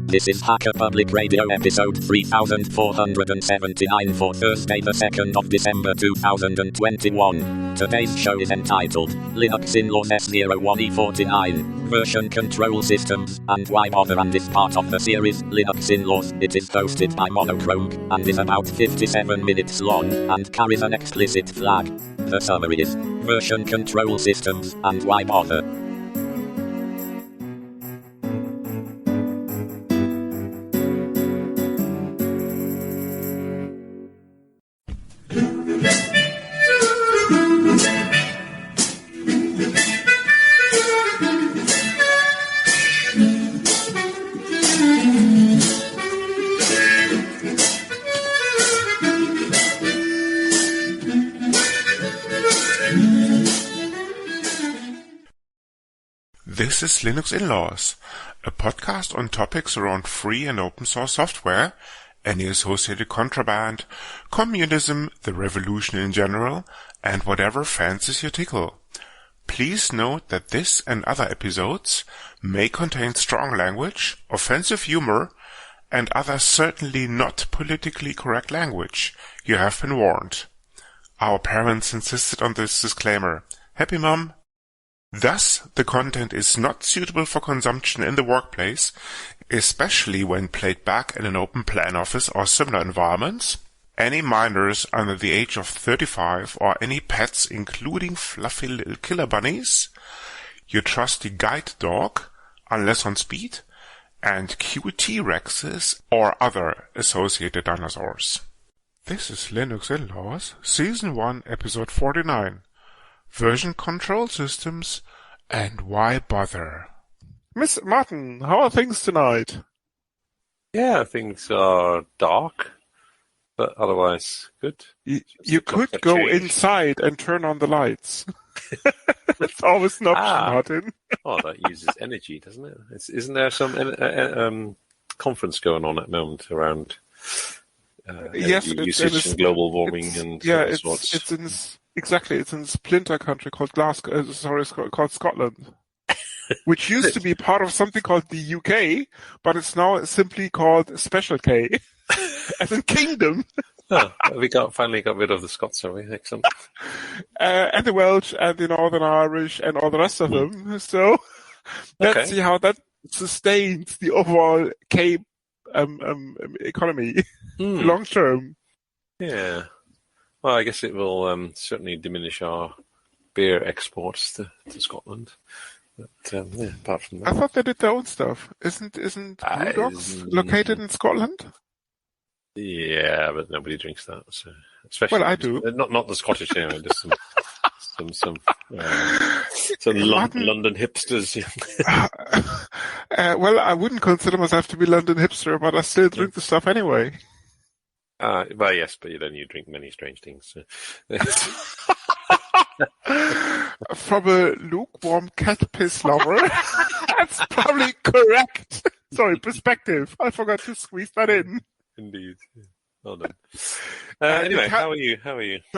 This is Hacker Public Radio episode 3479 for Thursday the 2nd of December 2021. Today's show is entitled Linux Inlaws S01E49, Version Control Systems, and Why Bother, and is part of the series Linux Inlaws. It is hosted by Monochrome, and is about 57 minutes long, and carries an explicit flag. The summary is Version Control Systems, and Why Bother. This is Linux Inlaws, a podcast on topics around free and open source software, any associated contraband, communism, the revolution in general, and whatever fancies your tickle. Please note that this and other episodes may contain strong language, offensive humor, and other certainly not politically correct language. You have been warned. Our parents insisted on this disclaimer. Happy Mom? Thus, the content is not suitable for consumption in the workplace, especially when played back in an open plan office or similar environments. Any minors under the age of 35 or any pets including fluffy little killer bunnies, your trusty guide dog, unless on speed, and QT Rexes or other associated dinosaurs. This is Linux Inlaws, Season 1, Episode 49. Version Control Systems, and Why Bother? Miss Martin, how are things tonight? Yeah, things are dark, but otherwise good. You could go inside and turn on the lights. That's always an option, Martin. Oh, that uses energy, doesn't it? Isn't there some conference going on at the moment around yes, usage and global warming and all sorts? Exactly, it's in a splinter country called called Scotland, which used to be part of something called the UK, but it's now simply called Special K, as in Kingdom. We finally got rid of the Scots, have we? Excellent. And the Welsh, and the Northern Irish, and all the rest of them. So let's see how that sustains the overall K economy long term. Yeah. Well, I guess it will certainly diminish our beer exports to Scotland. But apart from that, I thought they did their own stuff. Isn't Brewdog's located in Scotland? Yeah, but nobody drinks that. So, especially I do. Not the Scottish anyway. Just some London hipsters. Well, I wouldn't consider myself to be London hipster, but I still drink the stuff anyway. Well, yes, but then you drink many strange things. So. From a lukewarm cat piss lover, that's probably correct. Sorry, perspective. I forgot to squeeze that in. Indeed. Well done. Anyway, how are you?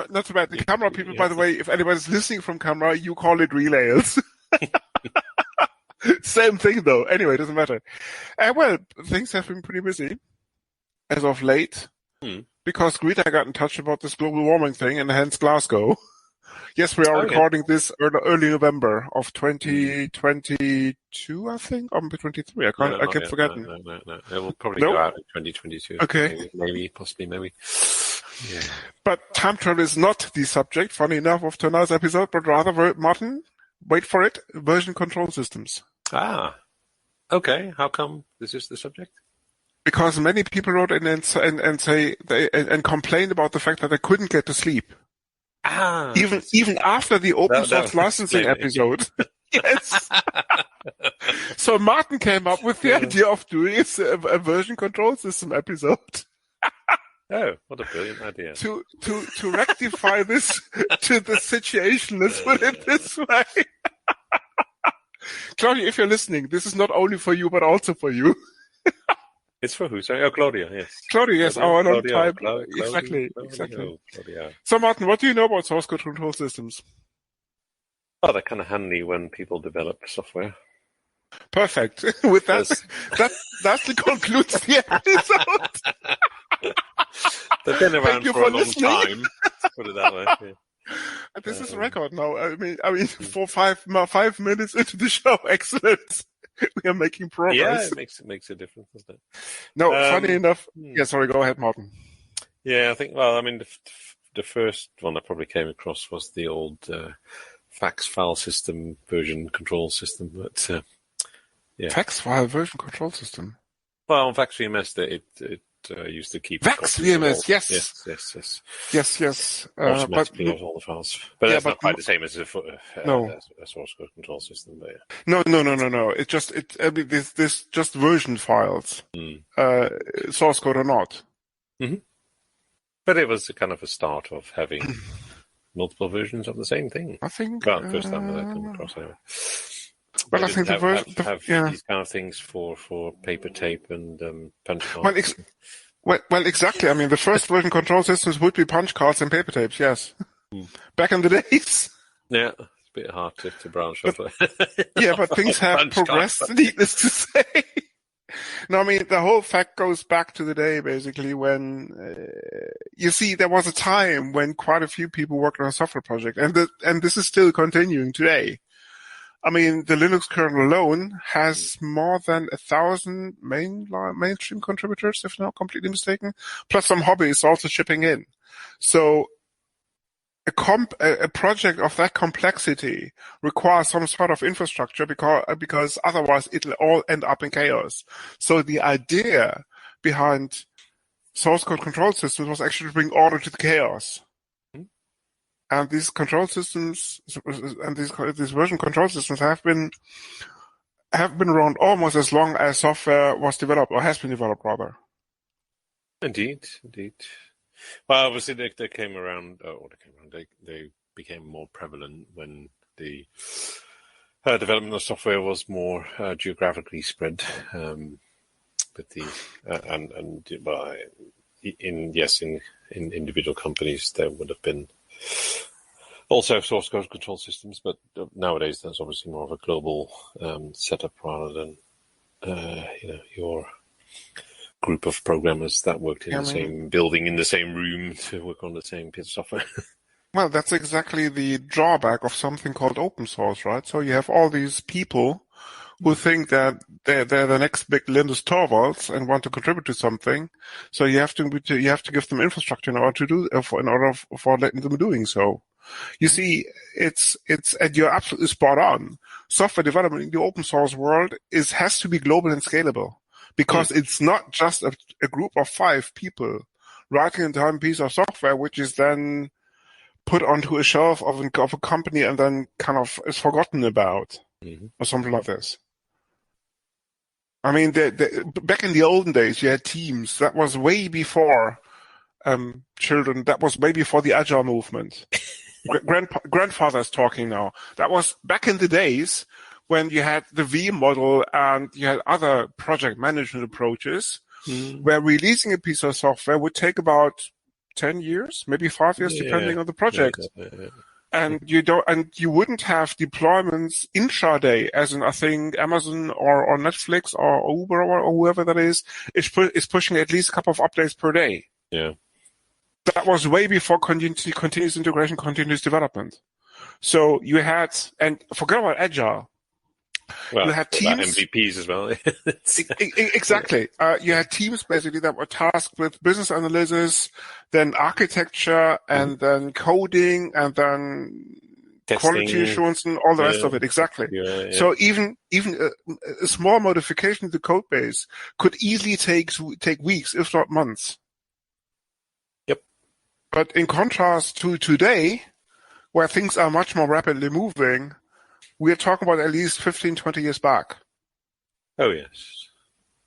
Not too bad. The camera people, by the way, if anybody's listening from camera, you call it relays. Same thing, though. Anyway, it doesn't matter. Well, things have been pretty busy as of late. Because Greta got in touch about this global warming thing, and hence Glasgow. Yes, we are recording this early November of 2022, I think, or 23. I keep forgetting. No. It will probably go out in 2022. Okay. Possibly. Yeah. But time travel is not the subject, funny enough, of tonight's episode, but rather, Martin, wait for it, version control systems. Okay. How come this is the subject? Because many people wrote in and say and complained about the fact that they couldn't get to sleep. Even after the open source licensing episode. Yes. So Martin came up with the idea of doing a version control system episode. Oh, what a brilliant idea! To rectify this to the situation, let's put it this way. Claudia, if you're listening, this is not only for you but also for you. It's for who? Sorry, Claudia, yes. Claudia, yes, our long time. Exactly. Claudia. So, Martin, what do you know about source code control systems? Oh, they're kind of handy when people develop software. Perfect. With that, Yes. that concludes the episode. They've been around you for a for long listening. time. Put it that way. Yeah. This is a record now. I mean, for 5 minutes into the show, excellent. We are making progress. Yeah, it makes a difference, doesn't it? No, funny enough. Hmm. Yeah, sorry. Go ahead, Martin. Yeah, I think. Well, I mean, the first one I probably came across was the old fax file system version control system. But yeah, Fax file version control system. well, on Vax VMS, it used to keep Vax copies of all- VMS, yes. Yes. But Automatically of all the files, but yeah, that's but not quite the same as a No. a source code control system. But yeah. no. I mean, this just version files, source code or not. But it was a kind of a start of having multiple versions of the same thing. I think. Well, first time that I come across anyway. Well, They I think didn't the have yeah. these kind of things for paper tape and punch Well, cards. well, exactly. I mean, the first version control systems would be punch cards and paper tapes. Yes, back in the days. Yeah, it's a bit hard to branch off. Yeah, but things have Punch progressed, cards. needless to say. No, I mean, the whole fact goes back to the day, basically, when, you see, there was a time when quite a few people worked on a software project, and this is still continuing today. I mean, the Linux kernel alone has more than 1,000 mainstream contributors, if not completely mistaken, plus some hobbies also shipping in. So, a project of that complexity requires some sort of infrastructure because otherwise it'll all end up in chaos. So the idea behind source code control systems was actually to bring order to the chaos. And these control systems and these version control systems have been around almost as long as software was developed, or has been developed rather. Indeed. Well, obviously they came around. They became more prevalent when the development of software was more geographically spread. But in individual companies there would have been also source code control systems, but nowadays that's obviously more of a global setup rather than your group of programmers that worked in the same building, in the same room to work on the same piece of software. Well, that's exactly the drawback of something called open source, right? So you have all these people who think that they're the next big Linus Torvalds and want to contribute to something. So you have to give them infrastructure in order for letting them doing so. You see, and you're absolutely spot on. Software development in the open source world has to be global and scalable. Because it's not just a group of 5 people writing an entire piece of software, which is then put onto a shelf of a company and then kind of is forgotten about, or something like this. I mean, back in the olden days, you had teams. That was way before children. That was way before the Agile movement. Grandfather's talking now. That was back in the days when you had the V model and you had other project management approaches, where releasing a piece of software would take about 10 years, maybe 5 years, depending on the project. And you wouldn't have deployments intraday, as in I think Amazon or Netflix or Uber or whoever that is pushing at least a couple of updates per day. Yeah. That was way before continuous integration, continuous development. So you had, and forget about Agile. Well, you had teams, MVPs as well. Exactly. You had teams basically that were tasked with business analysis, then architecture, and then coding, and then testing, quality assurance, and all the rest of it. Exactly. Yeah. So even a small modification to the code base could easily take weeks, if not months. Yep. But in contrast to today, where things are much more rapidly moving, we are talking about at least 15, 20 years back. Oh, yes.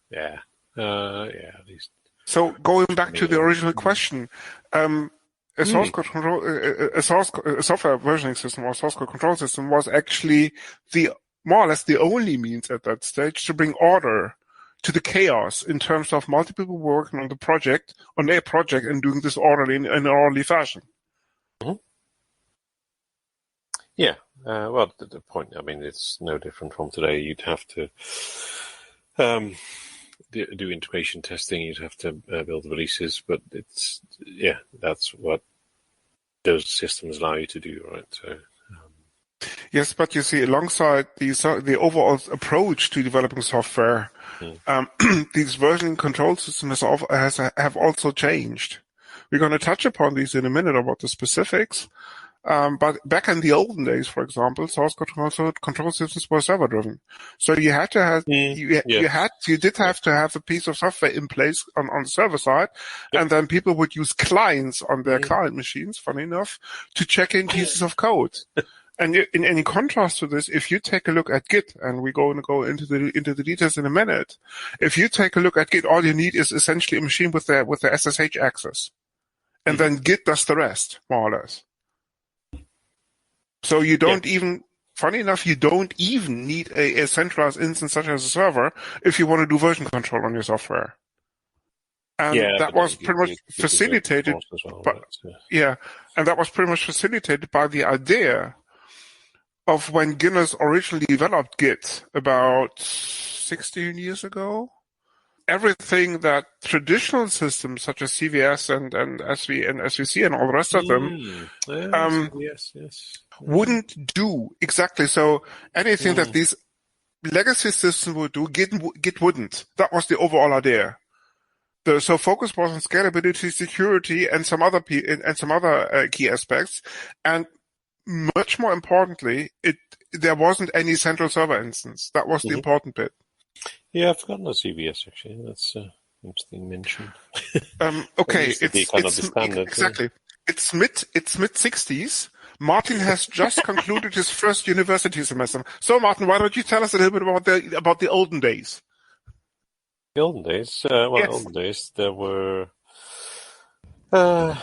Yeah. At least. So going back to the original question, a source code control, a software versioning system or source code control system was actually more or less the only means at that stage to bring order to the chaos in terms of multiple people working on a project, and doing this orderly in an orderly fashion. Yeah, Well, the point, I mean, it's no different from today. You'd have to do integration testing. You'd have to build releases, but that's what those systems allow you to do, right? So. Yes, but you see, alongside the overall approach to developing software, these version control systems have also changed. We're going to touch upon these in a minute about the specifics. But back in the olden days, for example, source control systems were server driven. So you had to have, you did have to have a piece of software in place on the server side. Yep. And then people would use clients on their client machines, funny enough, to check in pieces of code. And in contrast to this, if you take a look at Git, and we're going to go into the details in a minute, if you take a look at Git, all you need is essentially a machine with the SSH access. And then Git does the rest, more or less. So you don't even, funny enough, you don't even need a centralized instance such as a server if you want to do version control on your software. And that was pretty much facilitated and that was pretty much facilitated by the idea of when Guinness originally developed Git about 16 years ago. Everything that traditional systems such as CVS and SVC and all the rest of them wouldn't do exactly. So anything that these legacy systems would do, Git wouldn't. That was the overall idea. So focus was on scalability, security, and some other key aspects. And much more importantly, there wasn't any central server instance. That was the important bit. Yeah, I've forgotten the CVS actually. That's interesting mention. Okay, it's standard. Exactly. It's mid 60s. Martin has just concluded his first university semester. So, Martin, why don't you tell us a little bit about the olden days? The olden days. Olden days there were there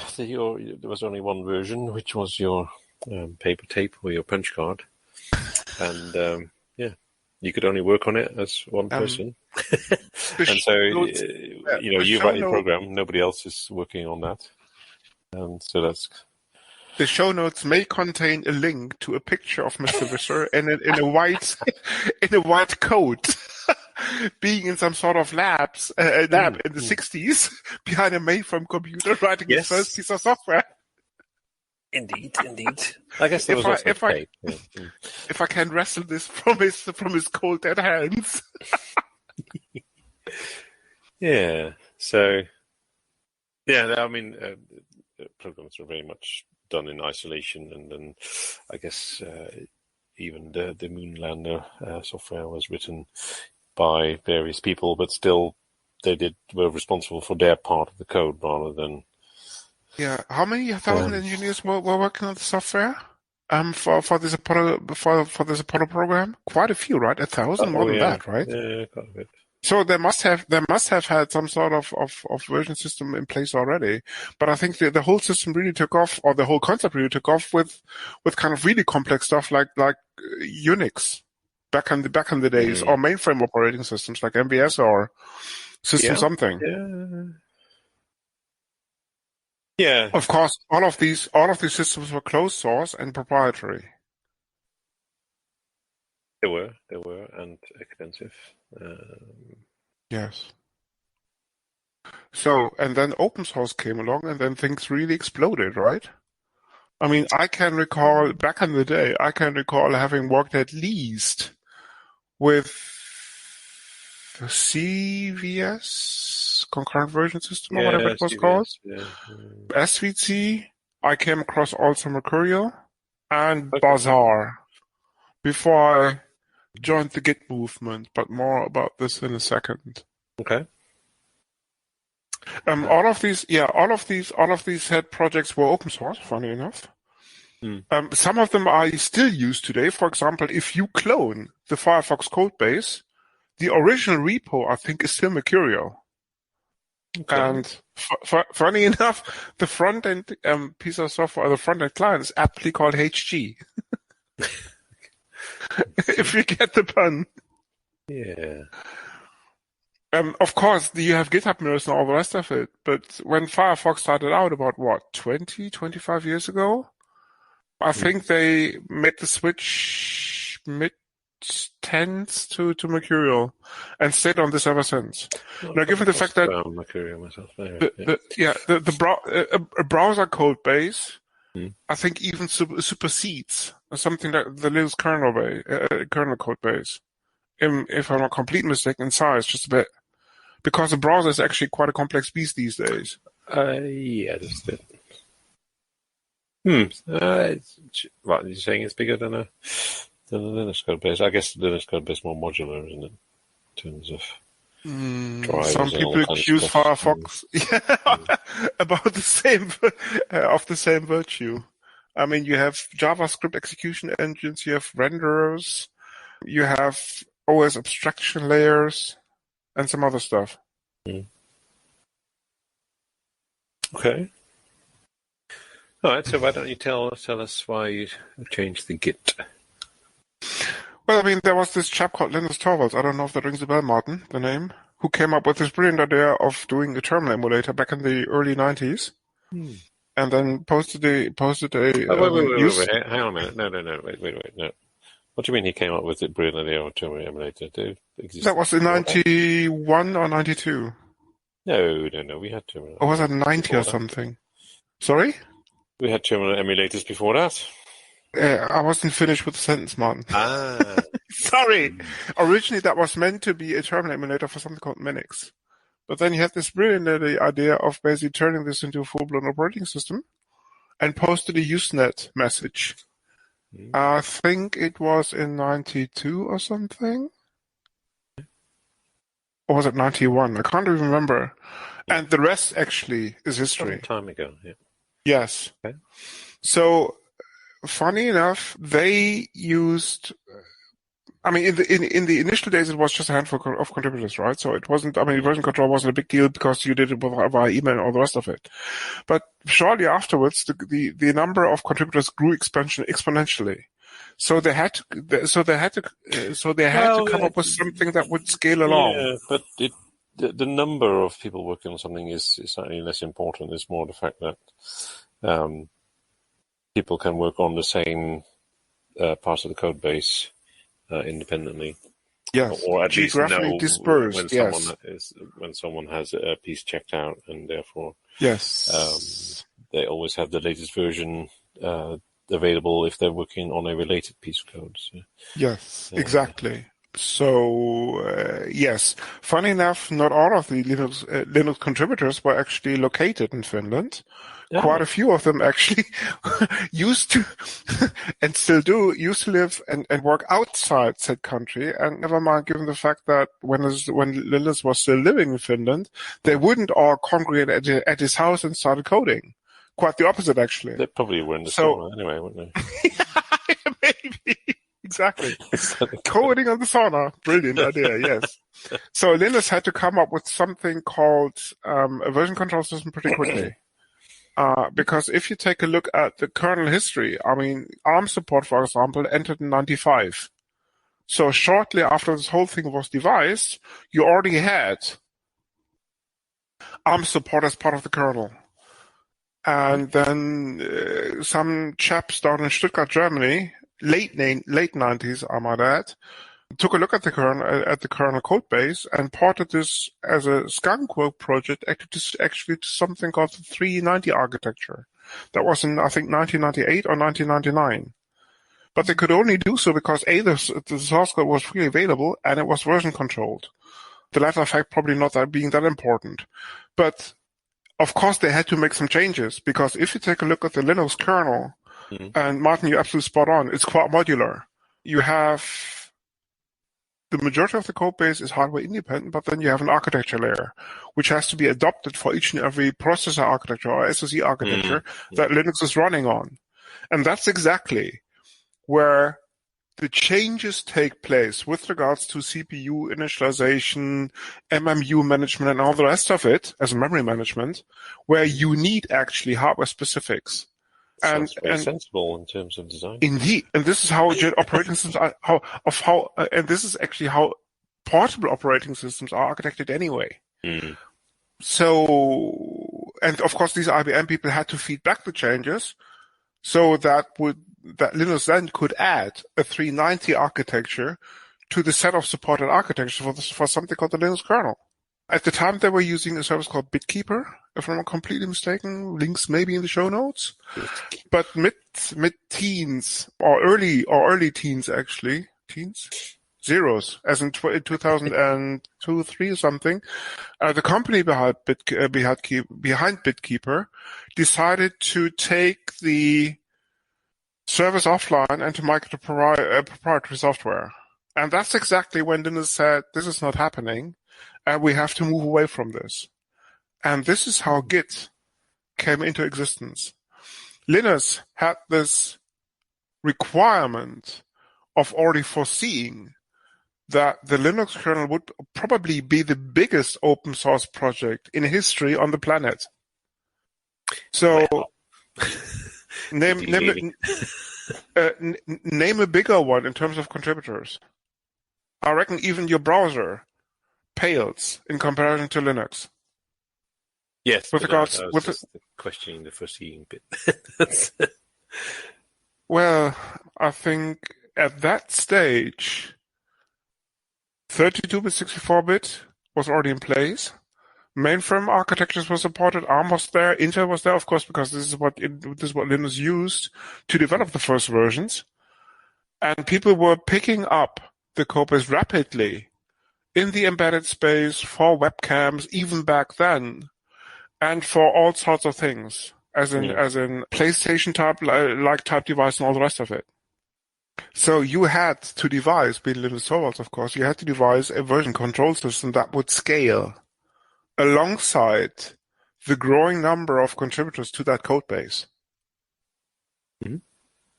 was only one version, which was your paper tape or your punch card, and you could only work on it as one person. And so, you write your program, nobody else is working on that. And so that's... The show notes may contain a link to a picture of Mr. Visser in a white coat, being in some sort of lab in the 60s behind a mainframe computer writing his first piece of software. Indeed. I guess if I can wrestle this from his cold dead hands. Yeah. So, I mean, programs were very much done in isolation, and then I guess even the Moonlander software was written by various people, but still they were responsible for their part of the code rather than. Yeah, how many thousand engineers were working on the software for this Apollo program? Quite a few, right? 1,000, more than that, right? Yeah, quite a bit. So they must have had some sort of version system in place already. But I think the whole system really took off, or the whole concept really took off with kind of really complex stuff like Unix back in the days, or mainframe operating systems like MVS or System something. Yeah. Of course, all of these systems were closed source and proprietary. They were, and expensive. Yes. So, and then open source came along, and then things really exploded, right? I mean, I can recall back in the day, having worked at least with CVS, concurrent version system, or whatever it was called. SVC, I came across also Mercurial, and Bazaar before I joined the Git movement, but more about this in a second. Okay. All of these head projects were open source, funny enough. Some of them I still use today. For example, if you clone the Firefox code base, the original repo, I think, is still Mercurial. Okay. And funny enough, the front-end piece of software, the front-end client, is aptly called HG. If you get the pun. Yeah. Of course, you have GitHub mirrors and all the rest of it, but when Firefox started out about, 20, 25 years ago, I think they made the switch mid-10s to Mercurial and stayed on this ever since. Now, given the fact that Mercurial myself, a browser code base, Hmm. I think even supersedes something like the Linux kernel code base. If I'm not completely mistaken, in size, just a bit. Because the browser is actually quite a complex beast these days. Yeah, that's it. What you're saying it's bigger than a Linux code base. I guess the Linux code base is more modular, isn't it? In terms of drivers. Some people accuse Firefox about the same of the same virtue. I mean, you have JavaScript execution engines, you have renderers, you have OS abstraction layers, and some other stuff. Okay. All right. So why don't you tell us why you changed the Git? Well, I mean, there was this chap called Linus Torvalds. I don't know if that rings a bell, Martin, the name, who came up with this brilliant idea of doing a terminal emulator back in the early 90s. And then posted a wait. Hang on a minute. No. Wait. No. What do you mean he came up with it brilliant idea of terminal emulator? That was in 91 or 92. No. We had terminal. Or was that 90 or something? Sorry? We had terminal emulators before that. I wasn't finished with the sentence, Martin. Sorry. Originally, that was meant to be a terminal emulator for something called Minix. But then you had this brilliant idea of basically turning this into a full-blown operating system and posted a Usenet message. I think it was in 92 or something. Or was it 91? I can't even remember. And the rest actually is history. Some time ago, yeah. Yes. Okay. So, funny enough, they used. I mean, in the initial days, it was just a handful of contributors, right? So it wasn't. I mean, version control wasn't a big deal because you did it via email and all the rest of it. But shortly afterwards, the number of contributors grew exponentially. So they had to come up with something that would scale along. Yeah, but the number of people working on something is certainly less important. It's more the fact that people can work on the same parts of the code base independently. Yes, or at least know dispersed. When someone has a piece checked out, and therefore they always have the latest version available if they're working on a related piece of code. So, yes, exactly. So, yes. Funny enough, not all of the Linux contributors were actually located in Finland. Yeah. Quite a few of them actually used to, and still do, live and work outside said country. And never mind, given the fact that when Linus was still living in Finland, they wouldn't all congregate at his house and started coding. Quite the opposite, actually. They probably were in the sauna anyway, wouldn't they? Maybe. Exactly. Coding on the sauna. Brilliant idea, yes. So Linus had to come up with something called a version control system pretty quickly. Because if you take a look at the kernel history, I mean, ARM support, for example, entered in 95. So shortly after this whole thing was devised, you already had ARM support as part of the kernel. And then some chaps down in Stuttgart, Germany, late 90s, I might add, took a look at the kernel code base and ported this as a skunk work project actually to something called the 390 architecture. That was in, I think, 1998 or 1999. But they could only do so because the source code was freely available and it was version controlled. The latter fact probably not being that important. But of course they had to make some changes, because if you take a look at the Linux kernel, and Martin, you're absolutely spot on, it's quite modular. You have the majority of the code base is hardware independent, but then you have an architecture layer, which has to be adopted for each and every processor architecture or SoC architecture that Linux is running on. And that's exactly where the changes take place with regards to CPU initialization, MMU management, and all the rest of it as memory management, where you need actually hardware specifics. Sounds very sensible in terms of design. Indeed, and this is how operating systems are. And this is actually how portable operating systems are architected anyway. So, and of course, these IBM people had to feed back the changes. so that Linux then could add a 390 architecture to the set of supported architectures for something called the Linux kernel. At the time, they were using a service called BitKeeper, if I'm not completely mistaken. Links maybe in the show notes. But mid-teens, or early teens actually, zeros, as in 2002, 3 or something, the company behind BitKeeper decided to take the service offline and to migrate to proprietary software. And that's exactly when Linus said, this is not happening, and we have to move away from this. And this is how Git came into existence. Linus had this requirement of already foreseeing that the Linux kernel would probably be the biggest open source project in history on the planet. So, name a bigger one in terms of contributors. I reckon even your browser pales in comparison to Linux. Yes, with regards just questioning the foreseeing bit. Well, I think at that stage, 32-bit, 64-bit was already in place. Mainframe architectures were supported. ARM was there. Intel was there, of course, because this is what Linux used to develop the first versions. And people were picking up the codebase rapidly in the embedded space for webcams, even back then, and for all sorts of things, as in PlayStation type device and all the rest of it. So you had to devise, being Linus Torvalds, of course, you had to devise a version control system that would scale alongside the growing number of contributors to that code base. Mm-hmm.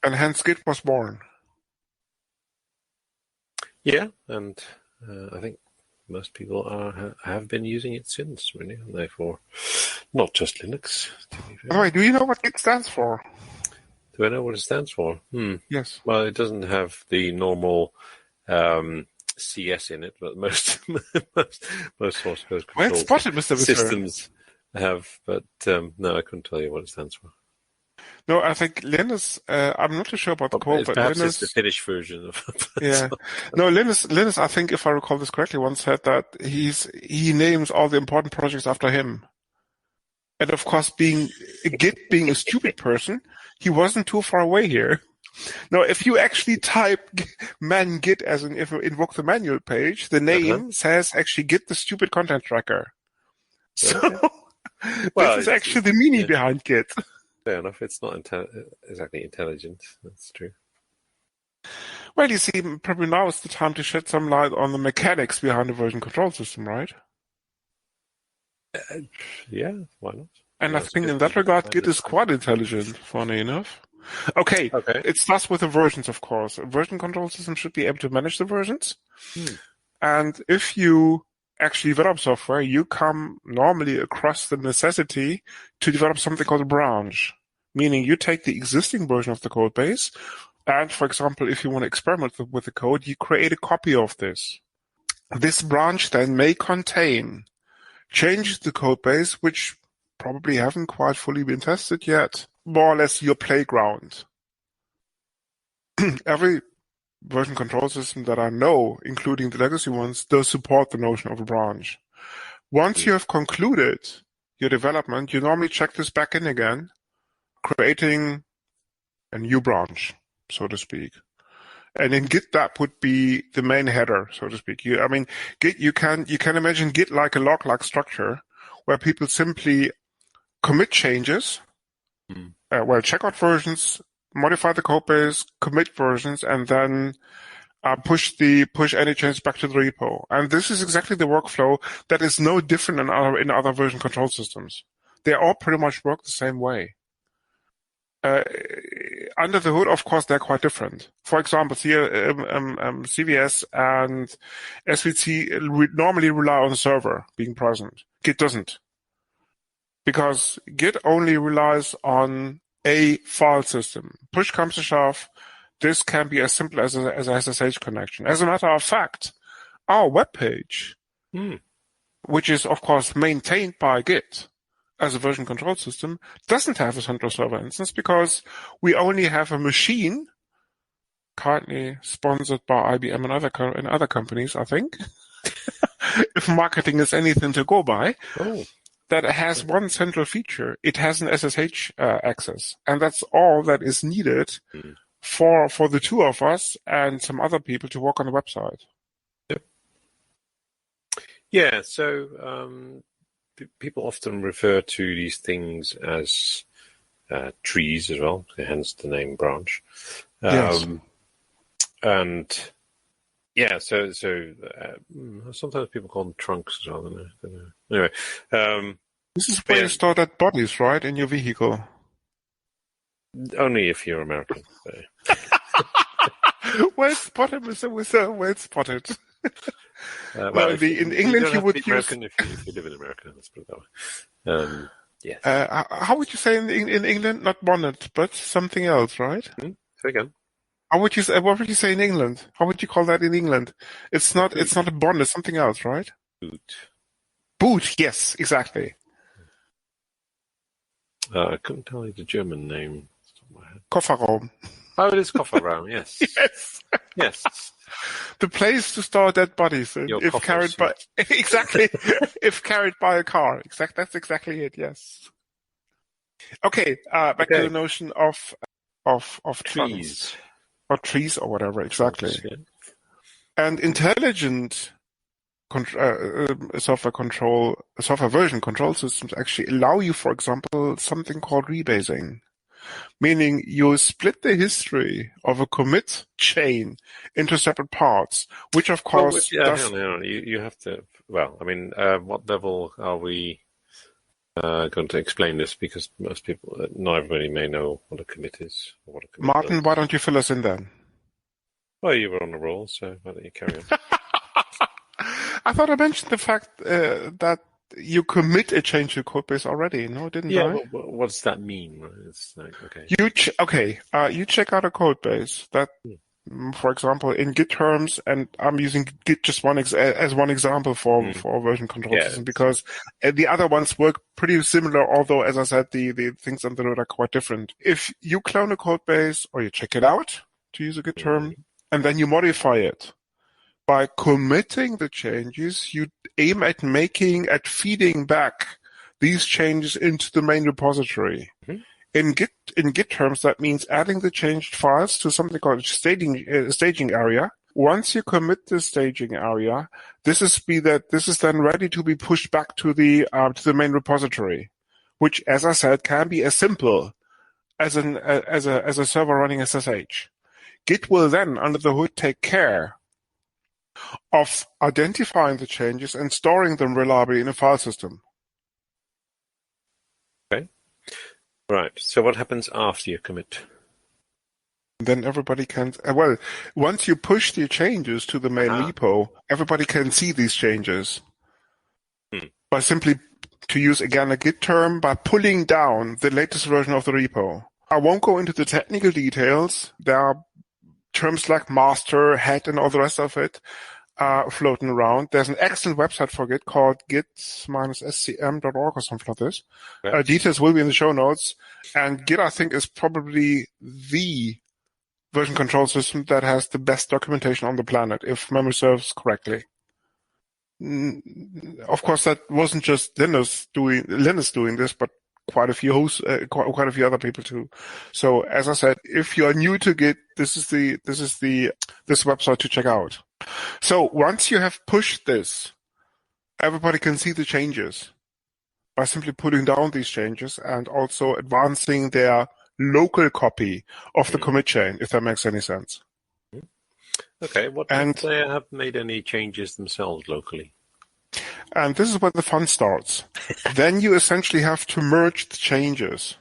And hence Git was born. Yeah, and I think most people have been using it since, really, and therefore not just Linux. By the way, do you know what Git stands for? Do I know what it stands for? Yes. Well, it doesn't have the normal CS in it, but most source code control systems have. But no, I couldn't tell you what it stands for. No, I think Linus. I'm not too sure about the code, but perhaps Linus, it's the Finnish version of it. Yeah. No, Linus. I think if I recall this correctly, once said that he names all the important projects after him. And of course, being a stupid person, he wasn't too far away here. Now, if you actually type man git as in if you invoke the manual page, the name says actually git the stupid content tracker. So this is actually the meaning behind Git. Fair enough. It's not exactly intelligent. That's true. Well, you see, probably now is the time to shed some light on the mechanics behind the version control system, right? Yeah, why not? And I think in that regard, Git is quite intelligent, funny enough. Okay. It starts with the versions, of course. A version control system should be able to manage the versions. And if you actually develop software, you come normally across the necessity to develop something called a branch, meaning you take the existing version of the code base, and for example, if you want to experiment with the code, you create a copy of this. This branch then may contain changes to the code base, which probably haven't quite fully been tested yet. More or less your playground. Every version control system that I know, including the legacy ones, does support the notion of a branch. Once you have concluded your development, you normally check this back in again, creating a new branch, so to speak. And in Git, that would be the main header, so to speak. Git, you can imagine Git like a log-like structure where people simply commit changes, check out versions, modify the code base, commit versions, and then push any changes back to the repo. And this is exactly the workflow that is no different in other version control systems. They all pretty much work the same way. Under the hood, of course, they're quite different. For example, CVS and SVC normally rely on the server being present. Git doesn't. Because Git only relies on a file system. Push comes to shove, this can be as simple as a SSH connection. As a matter of fact, our web page, which is, of course, maintained by Git, as a version control system doesn't have a central server instance because we only have a machine, currently sponsored by IBM and other companies, I think, if marketing is anything to go by, that has one central feature. It has an SSH access, and that's all that is needed for the two of us and some other people to work on the website. Yeah, so people often refer to these things as trees as well, hence the name branch. Yes. And yeah, so sometimes people call them trunks as well. I don't know. Anyway, this is where you store dead bodies, right, in your vehicle? Only if you're American. So. Well spotted, Mr. Whistle. Well spotted. Well, in England, you would use American if you live in America. Let's put it that way. Yes. How would you say in England? Not bonnet, but something else, right? Say again. How would you say? What would you say in England? How would you call that in England? It's not a bonnet. It's something else, right? Boot. Yes, exactly. I couldn't tell you the German name. Kofferraum. Oh, it is Kofferraum. Yes. Yes. Yes. The place to store dead bodies if coffers, carried by exactly if carried by a car. That's exactly it. Yes. Okay. Back to the notion of trees or trees or whatever. Exactly. Yeah. And intelligent software version control systems actually allow you, for example, something called rebasing. Meaning you split the history of a commit chain into separate parts, which of course you have to. Well, I mean, what level are we going to explain this? Because most people, not everybody may know what a commit is. Or what a commit Martin, does. Why don't you fill us in then? Well, you were on a roll, so why don't you carry on? I thought I mentioned the fact that you commit a change to code base already, no, didn't I? Yeah, what does that mean? It's like, okay. You check out a code base that, for example, in Git terms, and I'm using Git just as one example for version control system because the other ones work pretty similar, although, as I said, the things under the hood are quite different. If you clone a code base or you check it out, to use a Git term, and then you modify it, by committing the changes, you aim at feeding back these changes into the main repository. In Git terms, that means adding the changed files to something called staging area. Once you commit the staging area, this is then ready to be pushed back to the main repository, which, as I said, can be as simple as a server running SSH. Git will then, under the hood, take care of identifying the changes and storing them reliably in a file system. Okay. Right. So what happens after you commit? Then everybody can... once you push the changes to the main repo, everybody can see these changes. By simply, to use again a Git term, by pulling down the latest version of the repo. I won't go into the technical details. There are terms like master, head, and all the rest of it floating around. There's an excellent website for Git called git-scm.org or something like this. Yeah. Details will be in the show notes. And Git, I think, is probably the version control system that has the best documentation on the planet, if memory serves correctly. Of course, that wasn't just Linus doing this, but quite a few hosts, quite a few other people too. So, as I said, if you are new to Git, this is this website to check out. So, once you have pushed this, everybody can see the changes by simply putting down these changes and also advancing their local copy of the commit chain, if that makes any sense. Okay. What if they have made any changes themselves locally? And this is where the fun starts. Then you essentially have to merge the changes,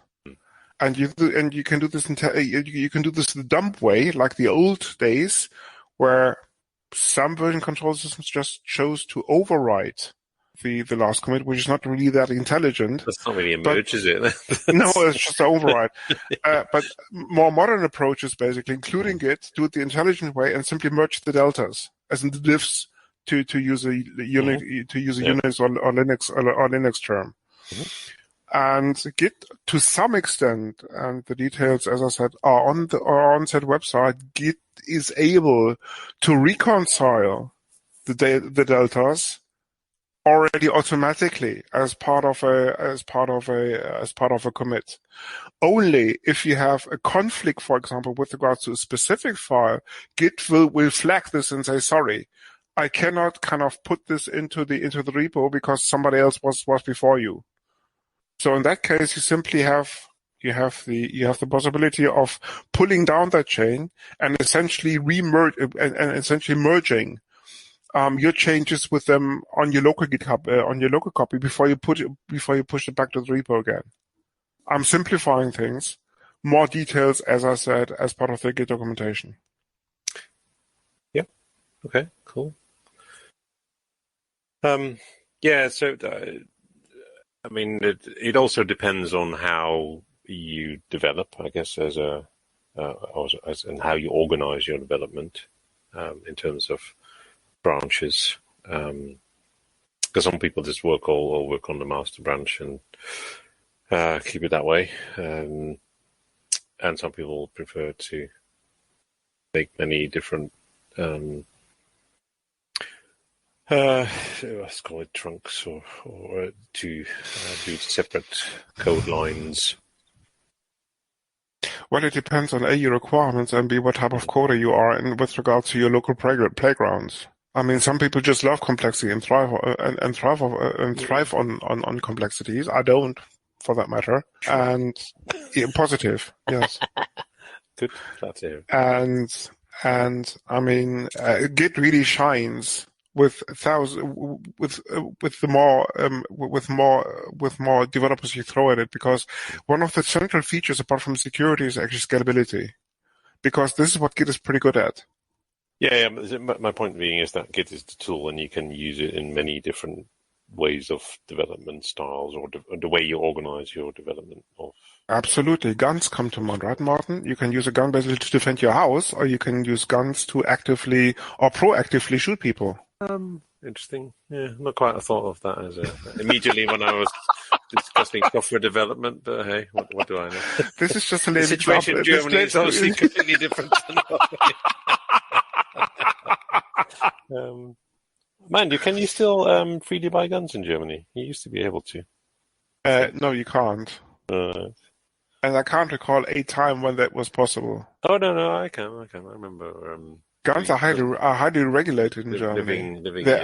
and you can do this. You can do this the dump way, like the old days, where some version control systems just chose to overwrite the last commit, which is not really that intelligent. That's not really a merge, is it? No, it's just an override. But more modern approaches, basically, including Git, do it the intelligent way and simply merge the deltas, as in the diffs. To use a Unix or Linux term. And Git, to some extent, and the details, as I said, are on said website. Git is able to reconcile the deltas already automatically as part of a commit. Only if you have a conflict, for example, with regards to a specific file, Git will flag this and say, sorry, I cannot kind of put this into the repo because somebody else was before you. So in that case, you simply have the possibility of pulling down that chain and essentially merging your changes with them on your local GitHub on your local copy before you push it back to the repo again. I'm simplifying things. More details, as I said, as part of the Git documentation. Yeah. Okay. Cool. Yeah. So, I mean, it also depends on how you develop, I guess, and how you organize your development in terms of branches. Because some people just work on the master branch and keep it that way, and some people prefer to make many different let's call it trunks, or to do separate code lines. Well, it depends on A, your requirements, and B, what type of coder you are, and with regards to your local playgrounds. I mean, some people just love complexity and thrive on complexities. I don't, for that matter. And positive, yes. Good, glad to hear. And I mean, Git really shines with more developers you throw at it, because one of the central features, apart from security, is actually scalability, because this is what Git is pretty good at. Yeah. My point being is that Git is the tool, and you can use it in many different ways of development styles, or the way you organize your development of. Absolutely. Guns come to mind, right, Martin? You can use a gun basically to defend your house, or you can use guns to actively or proactively shoot people. Interesting. Yeah, not quite thought of that as immediately when I was discussing software development, but hey, what do I know? This is just a the situation in Germany is obviously completely different. Man, can you still freely buy guns in Germany? You used to be able to. No, you can't. And I can't recall a time when that was possible. Oh no, I can. I remember. Guns are highly regulated in Germany. They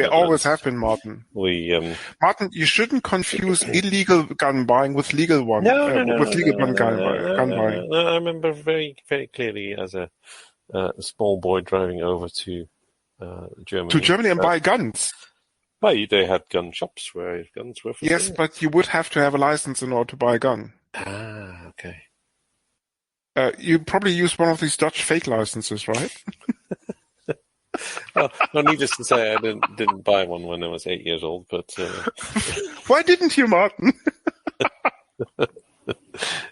always have been, Martin. Martin, you shouldn't confuse illegal gun buying with legal one. With legal gun buying. No, I remember very, very clearly as a small boy driving over to Germany. To Germany and buy guns. Well, they had gun shops where guns were for sale. Yes, but you would have to have a license in order to buy a gun. Ah, okay. You probably use one of these Dutch fake licenses, right? Well, needless to say, I didn't buy one when I was 8 years old, but... Why didn't you, Martin?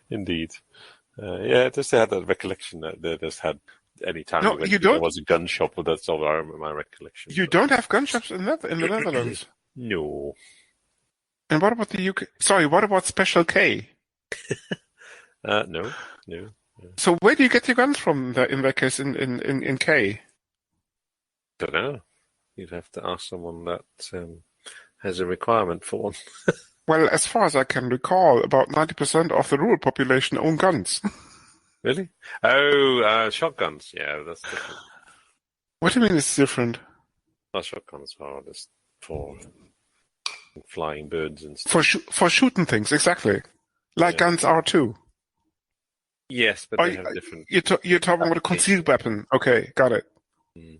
Indeed. Yeah, just had that recollection that they just had any time there was a gun shop, but that's all I remember my recollection. You don't have gun shops in the Netherlands? No. And what about the UK? Sorry, what about Special K? No. So where do you get your guns from in that case in K? Don't know. You'd have to ask someone that has a requirement for one. Well, as far as I can recall, about 90% of the rural population own guns. Really? Oh, shotguns. Yeah, that's different. What do you mean it's different? Well, shotguns are just for flying birds and stuff. For shooting things, exactly. Like guns are too. Yes, but they have different... You're talking about a concealed weapon. Okay, got it. Mm.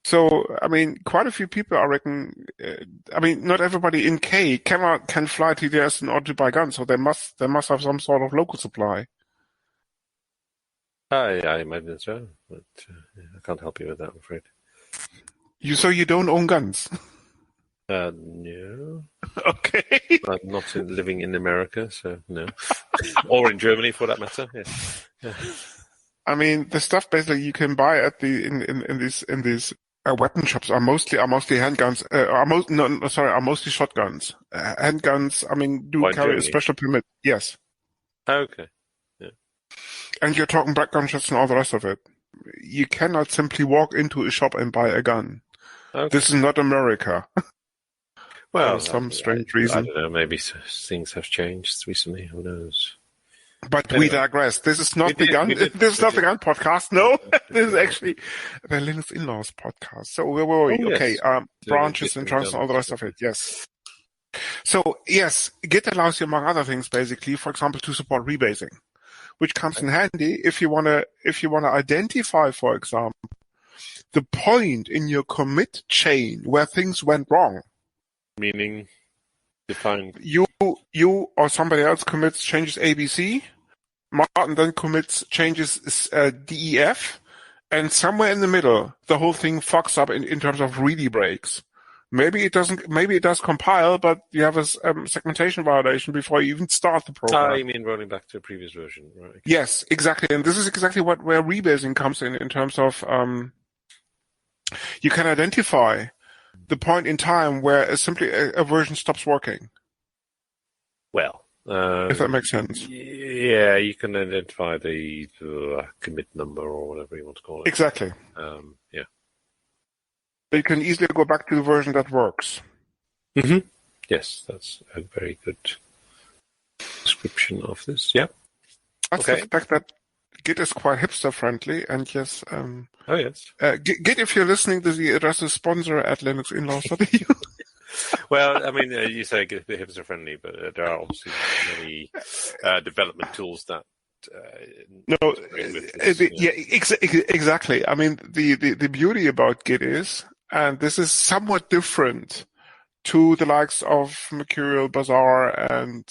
So, I mean, quite a few people, I reckon... not everybody in K can fly to the US in order to buy guns, so they must have some sort of local supply. I imagine so, but I can't help you with that, I'm afraid. So you don't own guns? No. Okay. I'm not living in America, so no. Or in Germany, for that matter. Yeah. I mean, the stuff basically you can buy at in these Weapon shops are mostly handguns. Are mostly shotguns. Handguns, I mean, do Oh, in carry a Germany. special permit. Yes, Okay. and you're talking black gunshots and all the rest of it. You cannot simply walk into a shop and buy a gun. Okay. This is not America. Well, For some strange I reason. don't know. Maybe things have changed recently. Who knows? But Anyway. we digress. This is not We the gun. did. This is not the gun podcast. No, this is actually the Linux Inlaws podcast. So where were we? Oh, Okay, yes. branches and trunks and all the rest of it. Yes. So yes, Git allows you, among other things, basically, for example, to support rebasing, which comes in handy if you wanna identify, for example, the point in your commit chain where things went wrong. Meaning defined. You or somebody else commits changes ABC. Martin then commits changes DEF, and somewhere in the middle, the whole thing fucks up in terms of ready breaks. Maybe it doesn't. Maybe it does compile, but you have a segmentation violation before you even start the program. You mean rolling back to a previous version, right? Okay. Yes, exactly. And this is exactly where rebasing comes in terms of you can identify the point in time where simply a version stops working. Well, if that makes sense. Yeah, you can identify the commit number or whatever you want to call it. Exactly. Yeah. You can easily go back to the version that works. Mm-hmm. Yes, that's a very good description of this. Yeah. That's the fact that Git is quite hipster friendly, and yes. Oh yes. Git, if you're listening, the address is sponsor@linuxinlaws.eu. Well, I mean, you say Git is hipster friendly, but there are obviously many development tools that. Exactly. I mean, the beauty about Git is, and this is somewhat different to the likes of Mercurial, Bazaar, and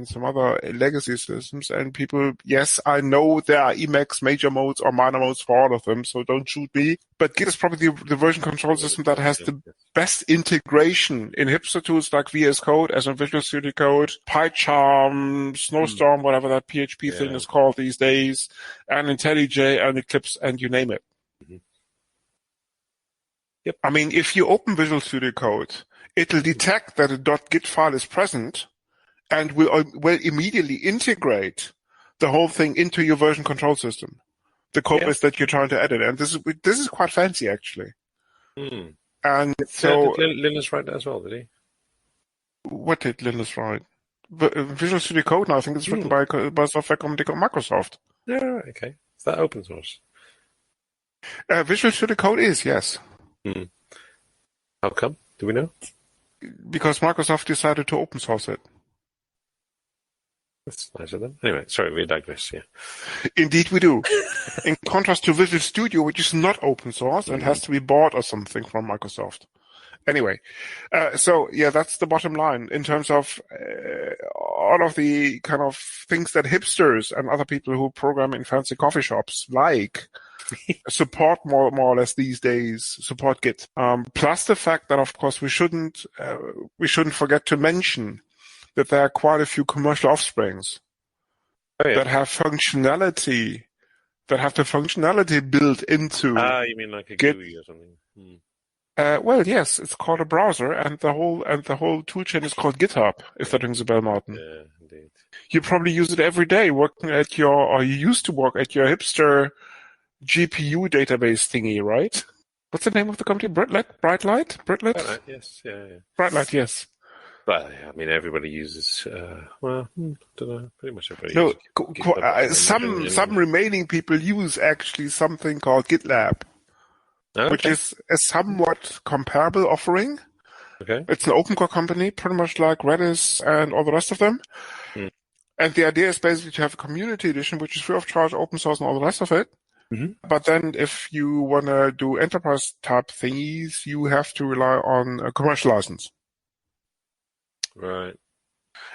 some other legacy systems. And people, yes, I know there are Emacs major modes or minor modes for all of them, so don't shoot me. But Git is probably the version control system that has the best integration in hipster tools like VS Code, as in Visual Studio Code, PyCharm, Snowstorm, whatever that PHP thing is called these days, and IntelliJ and Eclipse, and you name it. Mm-hmm. Yep. I mean, if you open Visual Studio Code, it'll detect that a .git file is present and will immediately integrate the whole thing into your version control system, the code base that you're trying to edit. And this is quite fancy, actually. Mm. And so... Did Linus write that as well, did he? What did Linus write? Visual Studio Code now, I think it's written by a software company called Microsoft. Yeah, okay. Is that open source? Visual Studio Code is, yes. Mm. How come? Do we know? Because Microsoft decided to open source it. That's nice of them. Anyway, sorry, we digress, yeah. Indeed we do. In contrast to Visual Studio, which is not open source and has to be bought or something from Microsoft. Anyway, so yeah, that's the bottom line in terms of all of the kind of things that hipsters and other people who program in fancy coffee shops like support more or less these days, support Git. Plus the fact that, of course, we shouldn't forget to mention that there are quite a few commercial offsprings that have functionality, that have the functionality built into. You mean like a Git. GUI or something? Hmm. Well, yes, it's called a browser, and the whole toolchain is called GitHub. If that rings a bell, Martin. Yeah, indeed. You probably use it every day, or you used to work at your hipster GPU database thingy, right? What's the name of the company? Brightlight? Yes, yeah. Brightlight, yes. Well, yeah, I mean, everybody uses. Don't know. Pretty much everybody. No, some remaining people use actually something called Gitlab. Okay. Which is a somewhat comparable offering. Okay. It's an open core company, pretty much like Redis and all the rest of them. Mm. And the idea is basically to have a community edition, which is free of charge, open source, and all the rest of it. Mm-hmm. But then if you want to do enterprise type thingies, you have to rely on a commercial license. Right.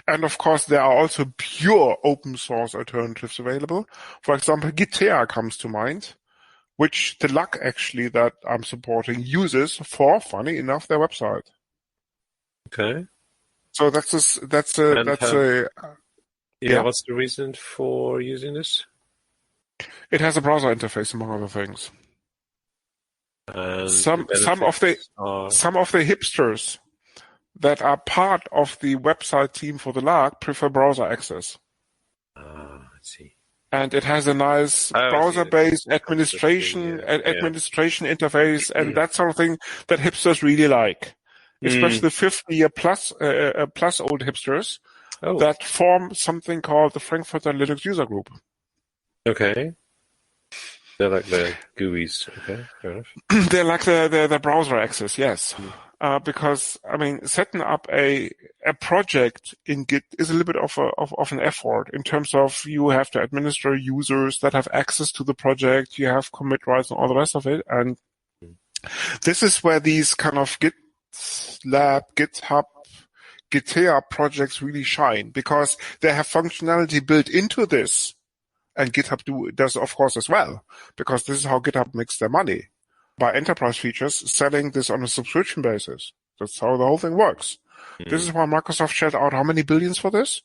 And of course, there are also pure open source alternatives available. For example, Gitea comes to mind, which the luck actually that I'm supporting uses for, funny enough, their website. Okay. So what's the reason for using this? It has a browser interface, among other things. And Some the of the benefits are... hipsters that are part of the website team for the LARC prefer browser access. I see. And it has a nice browser-based administration interface and that sort of thing that hipsters really like. Especially the 50-year plus old hipsters that form something called the Frankfurter Linux User Group. Okay. They're like the GUIs. Okay, fair enough. They're like the browser access, yes. Because, I mean, setting up a project in Git is a little bit of an effort in terms of you have to administer users that have access to the project, you have commit rights and all the rest of it. And this is where these kind of Gitlab, GitHub, Gitea projects really shine because they have functionality built into this. And GitHub does, of course, as well, because this is how GitHub makes their money. By enterprise features, selling this on a subscription basis. That's how the whole thing works. This is why Microsoft shelled out how many billions for this?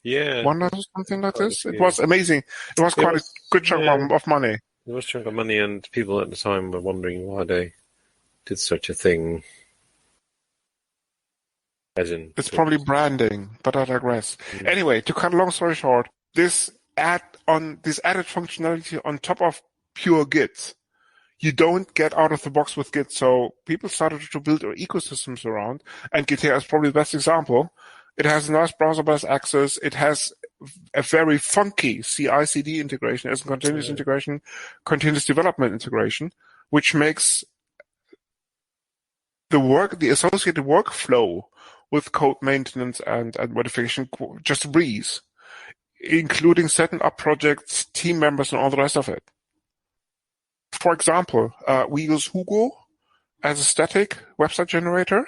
Yeah. $1 or something like this? It was amazing. It was quite a good chunk of money. It was a chunk of money, and people at the time were wondering why they did such a thing. It's probably branding, but I digress. Anyway, to cut a long story short, this added functionality on top of pure Git, you don't get out of the box with Git. So people started to build ecosystems around, and Gitea is probably the best example. It has a nice browser-based access. It has a very funky CI/CD integration as a continuous integration, continuous development integration, which makes the associated workflow with code maintenance and modification just a breeze, including setting up projects, team members, and all the rest of it. For example, we use Hugo as a static website generator.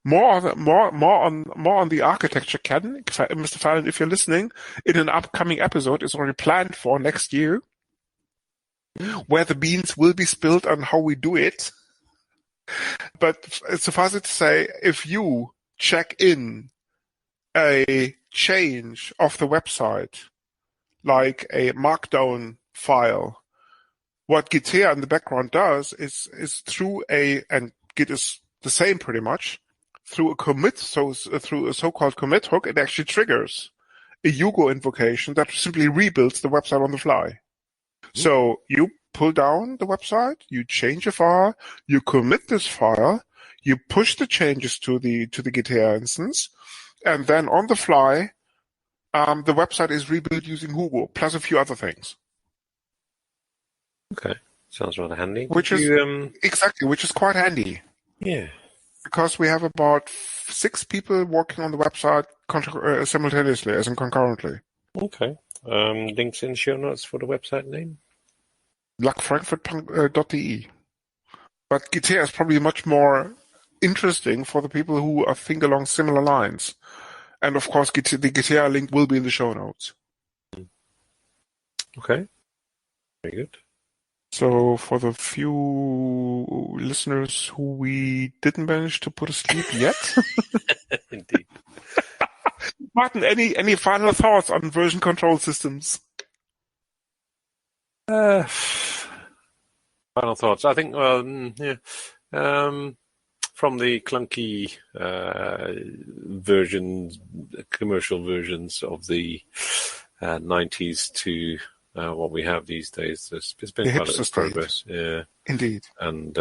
More on the architecture, Ken, Mr. Fallon, if you're listening, in an upcoming episode is already planned for next year, where the beans will be spilled on how we do it. But suffice it to say, if you check in a change of the website, like a markdown file, what Gitea in the background does is through and Git is the same pretty much, through a commit, through a so-called commit hook, it actually triggers a Hugo invocation that simply rebuilds the website on the fly. So you pull down the website, you change a file, you commit this file, you push the changes to the Gitea instance, and then on the fly, the website is rebuilt using Hugo, plus a few other things. Okay, sounds rather handy. Which is quite handy. Yeah. Because we have about 6 people working on the website simultaneously, as in concurrently. Okay. Links in show notes for the website name? luckfrankfurt.de. But Gitea is probably much more interesting for the people who think along similar lines. And of course, the Gitea link will be in the show notes. Okay. Very good. So for the few listeners who we didn't manage to put asleep yet, Indeed. Martin, any final thoughts on version control systems? Final thoughts. I think, from the clunky versions, commercial versions of the 90s to what we have these days, there's been quite a bit of progress. Yeah. Indeed. And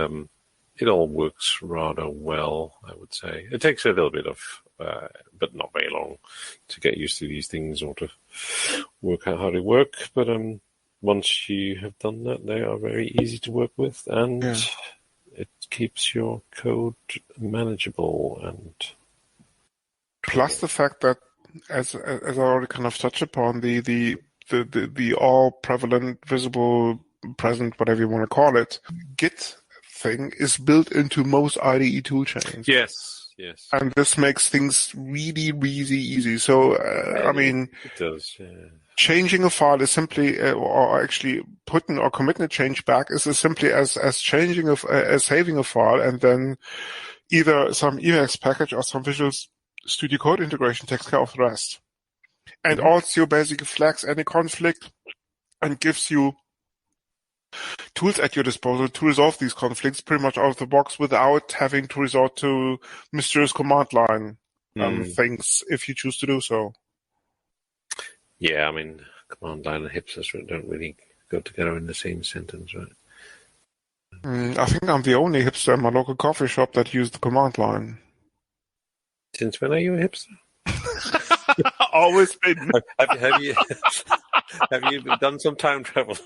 it all works rather well, I would say. It takes a little bit of, but not very long, to get used to these things or to work out how they work. But once you have done that, they are very easy to work with, and it keeps your code manageable. And plus the fact that, as I already kind of touched upon, the all prevalent, visible, present, whatever you want to call it, Git thing is built into most IDE toolchains. Yes. And this makes things really, really easy. So, I mean, it does. Yeah. Changing a file is simply, or actually putting or committing a change back is as simply as changing as saving a file, and then either some Emacs package or some Visual Studio Code integration takes care of the rest. And also basically flags any conflict and gives you tools at your disposal to resolve these conflicts pretty much out of the box without having to resort to mysterious command line things if you choose to do so. Yeah, I mean, command line and hipsters don't really go together in the same sentence, right? I think I'm the only hipster in my local coffee shop that used the command line. Since when are you a hipster? Always been. Have you done some time travel?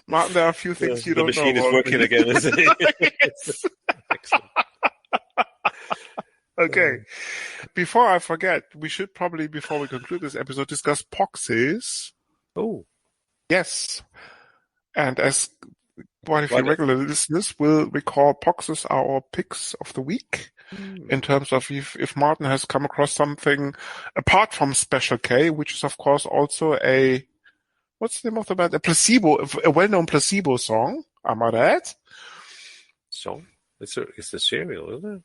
Martin, there are a few things you don't know. The machine is working again, isn't it? Yes. Excellent. Okay. Before I forget, we should probably, before we conclude this episode, discuss poxes. Oh. Yes. And as quite a few regular listeners will recall, poxes are our picks of the week. In terms of if Martin has come across something apart from Special K, which is of course also what's the name of the band? A well-known placebo song, I might add. Song? It's the cereal, isn't it?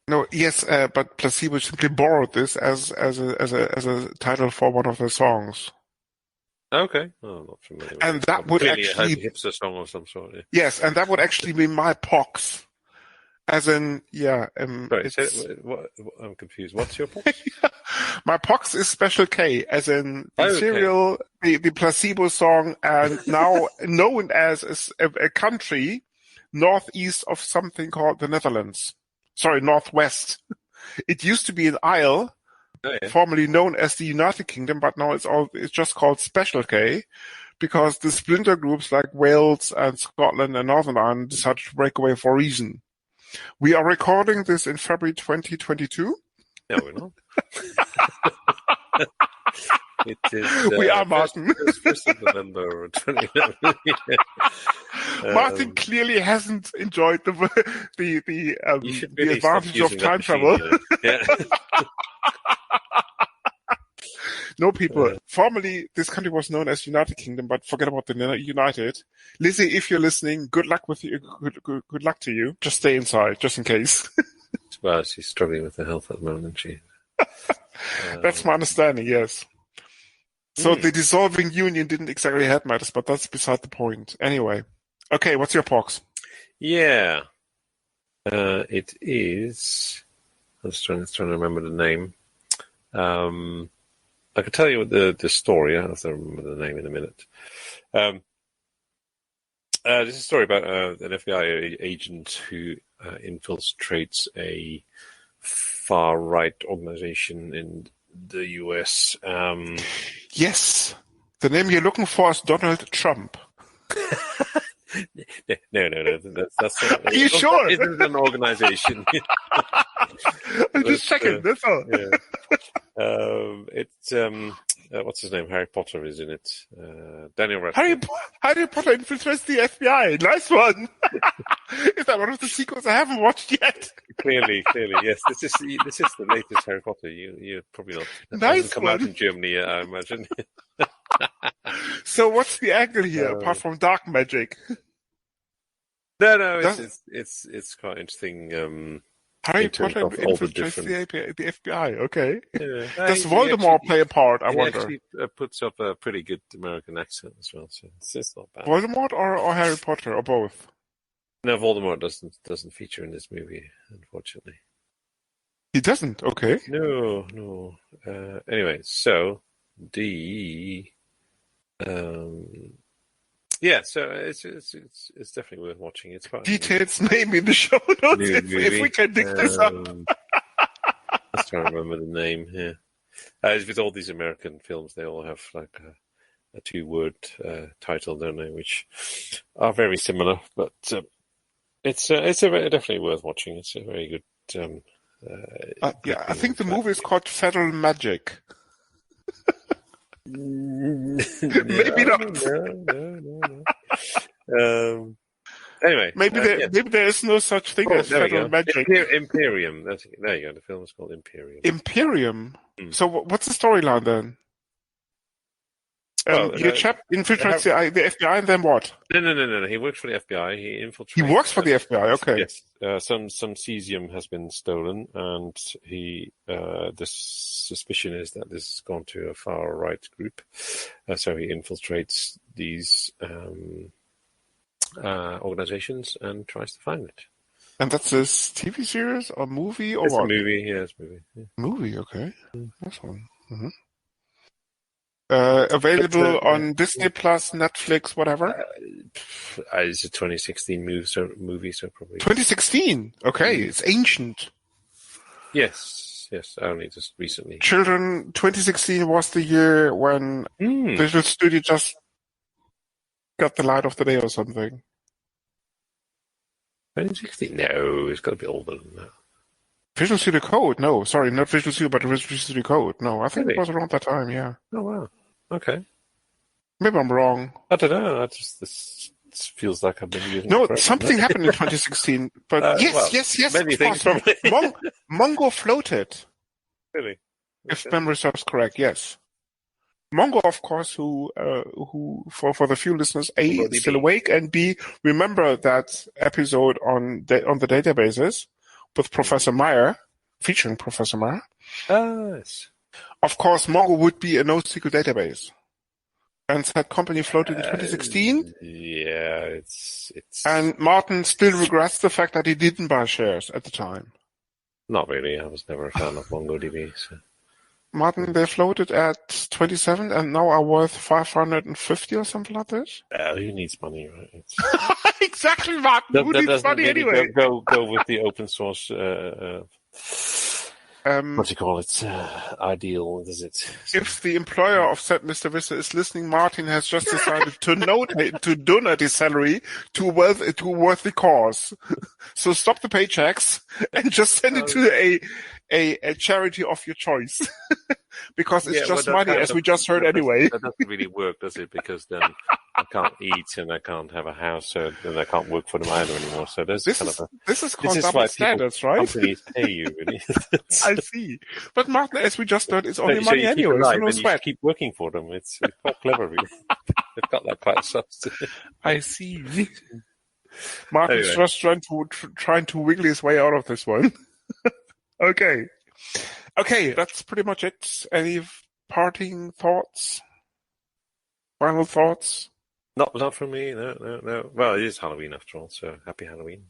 No, yes, but placebo simply borrowed this as a title for one of their songs. Okay. Oh, I'm not familiar with and that would actually a hipster song of some sort. Yeah. Yes, and that would actually be my pox. As in, yeah. Sorry, I'm confused. What's your pox? My pox is Special K, as in the cereal, the placebo song, and now known as a country northeast of something called the Netherlands. Sorry, northwest. It used to be an isle, formerly known as the United Kingdom, but now it's just called Special K, because the splinter groups like Wales and Scotland and Northern Ireland decided to break away for a reason. We are recording this in February 2022. No, we're not. It is. We are, Martin. It's 1st of November 2011. Martin clearly hasn't enjoyed the advantage of time travel. Yeah. No, people. Formerly, this country was known as United Kingdom, but forget about the United. Lizzie, if you're listening, good luck with you. Good luck to you. Just stay inside, just in case. Well, she's struggling with her health at the moment, isn't she? That's my understanding. Yes. So the dissolving union didn't exactly help matters, but that's beside the point. Anyway, okay. What's your pox? Yeah, it is. I was trying to remember the name. I can tell you the story. I have to remember the name in a minute. This is a story about an FBI agent who infiltrates a far-right organization in the US. Yes. The name you're looking for is Donald Trump. No. That's not, Are you sure? It isn't an organization. I'm just checking. That's all. Yeah. It's what's his name? Harry Potter is in it. Daniel Radcliffe. Harry Potter infiltrates the FBI. Nice one. Is that one of the sequels I haven't watched yet? Clearly, yes. This is the latest Harry Potter. You're probably not. Nice come out in Germany yet, I imagine. So what's the angle here, apart from dark magic? No, it's quite interesting. Harry Potter infiltrates the FBI. Okay. Yeah. Does Voldemort play a part? I wonder. He actually puts up a pretty good American accent as well, so it's not bad. Voldemort or Harry Potter or both? No, Voldemort doesn't feature in this movie, unfortunately. He doesn't. Okay. No. Anyway, so yeah, so it's definitely worth watching. It's quite details maybe in the show notes if we can dig this up. I was trying to remember the name here. With all these American films, they all have like a 2-word title, don't they? Which are very similar, but it's definitely worth watching. It's a very good. I think the movie is called Federal Magic. Maybe not. No. Anyway, maybe there is no such thing as Federal Magic. Imperium. There you go. The film is called Imperium. Imperium. So what's the storyline then? Your chap infiltrates the FBI, and then what? No. He works for the FBI. He infiltrates. He works for the FBI. Okay. Yes. Some cesium has been stolen, and the suspicion is that this has gone to a far right group. So he infiltrates these organizations and tries to find it. And that's a TV series or movie or it's what? A movie. Yeah, it's a movie. Yeah. Movie. Okay. Nice one. Mm-hmm. Available on Disney Plus, Netflix, whatever. It's a 2016 movie, so probably 2016. Okay, it's ancient. Yes, only just recently. Children, 2016 was the year when Visual Studio just got the light of the day or something. 2016? No, it's got to be older than that. Visual Studio Code? No, sorry, not Visual Studio, but Visual Studio Code. No, I think it was around that time, yeah. Oh, wow. Okay. Maybe I'm wrong. I don't know. This feels like I've been using No, something happened in 2016. But yes, many things probably. Mongo floated. Really? If memory serves correct, yes. Mongo, of course, who for the few listeners, A, is still awake, and B, remember that episode on the databases with Professor Meyer, featuring Professor Meyer. Yes. Of course, Mongo would be a NoSQL database. And that company floated in 2016. Yeah, it's. And Martin still regrets the fact that he didn't buy shares at the time. Not really. I was never a fan of MongoDB. So. Martin, they floated at 27 and now are worth 550 or something like this. Who needs money, right? Exactly, Martin. Who needs money really anyway? Go with the open source. What do you call it? Ideal, is it? If the employer of said Mr. Visser is listening, Martin has just decided to donate his salary to a worthy cause. So stop the paychecks and just send it to a charity of your choice. Because it's just money, as we just heard anyway. That doesn't really work, does it? Because then I can't eat and I can't have a house, so then I can't work for them either anymore. So this is called double standards, right? Companies pay you, really. I see. But Martin, as we just heard, it's only so money you anyway, so no you sweat. keep working for them. It's quite clever, really. They've got that quite soft. I see. Martin's just trying to wiggle his way out of this one. Okay, that's pretty much it. Any parting thoughts? Final thoughts? Not for me, no. Well, it is Halloween after all, so happy Halloween.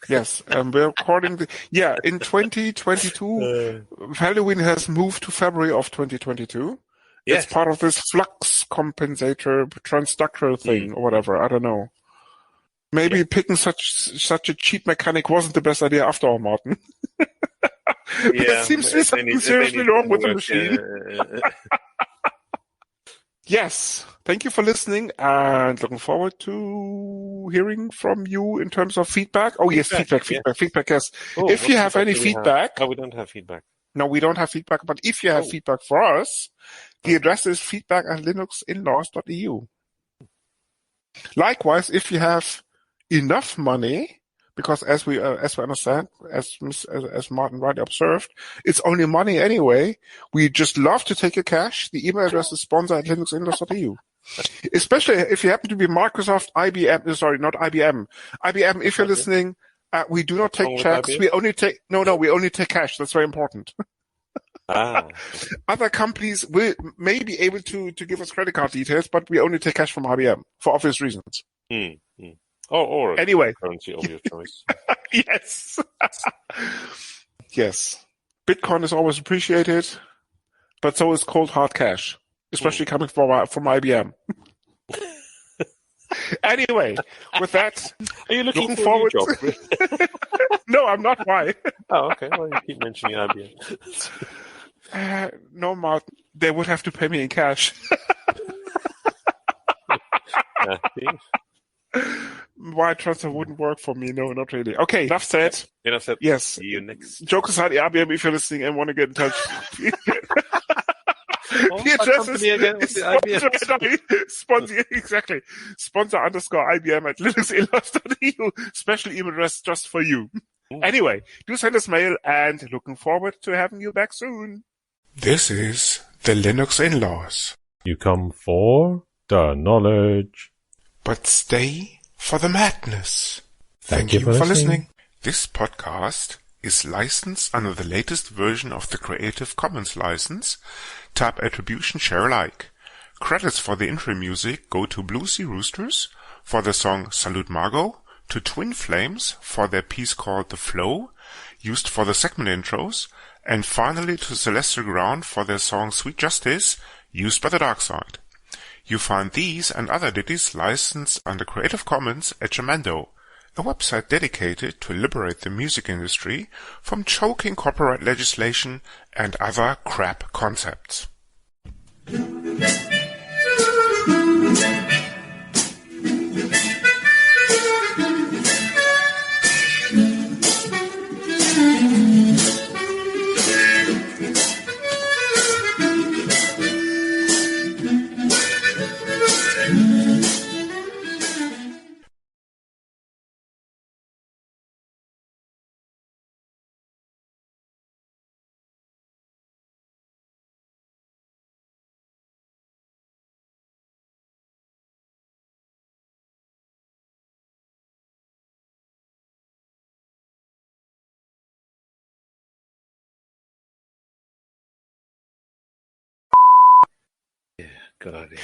Yes, and we're recording in 2022, Halloween has moved to February of 2022. Yes. It's part of this flux compensator transductor thing or whatever, I don't know. Maybe picking such a cheap mechanic wasn't the best idea after all, Martin. There seems to be something seriously wrong with the machine. Yes, thank you for listening and looking forward to hearing from you in terms of feedback. Oh, yes, feedback, yes. Oh, if you have any feedback... No, we don't have feedback. No, we don't have feedback, but if you have feedback for us, the address is feedback@linuxinlaws.eu. Likewise, if you have enough money... Because as we understand, as Martin rightly observed, it's only money anyway. We just love to take your cash. The email address is sponsor@linuxinlaws.eu. Especially if you happen to be Microsoft, IBM, sorry, not IBM. IBM, if you're listening, we do not take checks. We only take cash. That's very important. Other companies may be able to give us credit card details, but we only take cash from IBM for obvious reasons. Or anyway, currency of your choice. Yes. Yes. Bitcoin is always appreciated, but so is cold hard cash, especially coming from IBM. Anyway, with that, are you looking forward for a new job? No, I'm not. Why? Oh, okay. Well, you keep mentioning IBM. No, Martin. They would have to pay me in cash. Wire transfer wouldn't work for me. No, not really. Okay, enough said. Yes. See you next. Joke aside, IBM, if you're listening and want to get in touch. The address is sponsor_IBM@linuxinlaws.eu. Special email address just for you. Anyway, do send us mail and looking forward to having you back soon. This is the Linux Inlaws. You come for the knowledge. But stay for the madness. Thank you for listening. This podcast is licensed under the latest version of the Creative Commons license, Tab Attribution Share Alike. Credits for the intro music go to Blue Sea Roosters for the song Salute Margot, to Twin Flames for their piece called The Flow, used for the segment intros, and finally to Celestial Ground for their song Sweet Justice, used by the Dark Side. You find these and other ditties licensed under Creative Commons at Jamendo, a website dedicated to liberate the music industry from choking copyright legislation and other crap concepts. Good idea.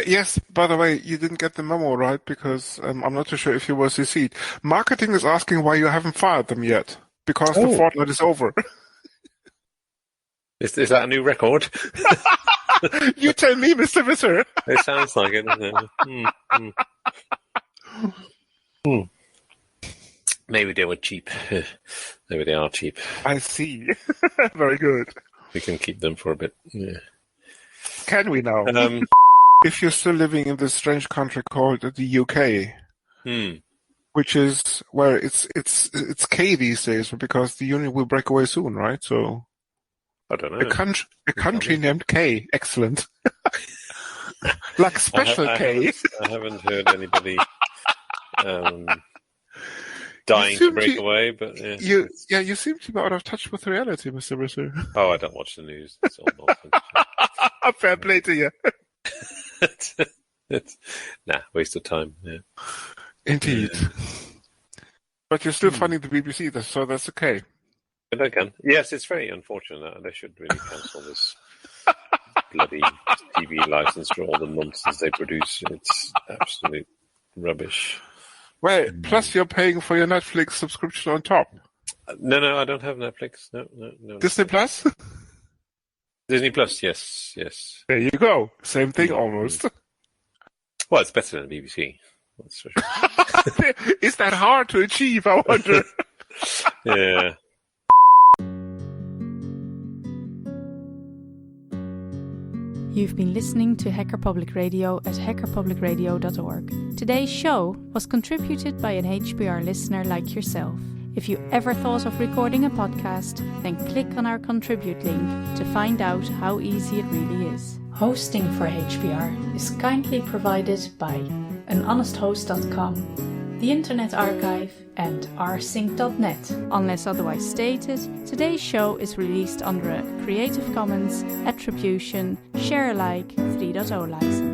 Yes, by the way, you didn't get the memo right because I'm not too sure if you were CC'd. Marketing is asking why you haven't fired them yet, because the fortnight is over. Is that a new record? You tell me, Mr. Visser. It sounds like it, doesn't it? Maybe they were cheap. Maybe they are cheap. I see. Very good. We can keep them for a bit. Yeah. Can we now? If you're still living in this strange country called the UK, which is where it's K these days, because the union will break away soon, right? So I don't know. A country named K, excellent. Like special K. I haven't heard anybody dying to break away, but you seem to be out of touch with reality, Mr. Risser. Oh, I don't watch the news. It's all nonsense. Fair play to you. Waste of time. Yeah. Indeed. But you're still funding the BBC, so that's okay. And I can. Yes, it's very unfortunate. They should really cancel this bloody TV license for all the nonsense they produce. It's absolute rubbish. Well, plus you're paying for your Netflix subscription on top. No, I don't have Netflix. No. Disney Plus? Disney Plus, yes. There you go. Same thing almost. Well, it's better than the BBC. That's for sure. Is that hard to achieve, I wonder? Yeah. You've been listening to Hacker Public Radio at hackerpublicradio.org. Today's show was contributed by an HPR listener like yourself. If you ever thought of recording a podcast, then click on our contribute link to find out how easy it really is. Hosting for HPR is kindly provided by anhonesthost.com, the Internet Archive, and rsync.net. Unless otherwise stated, today's show is released under a Creative Commons Attribution Share Alike 3.0 license.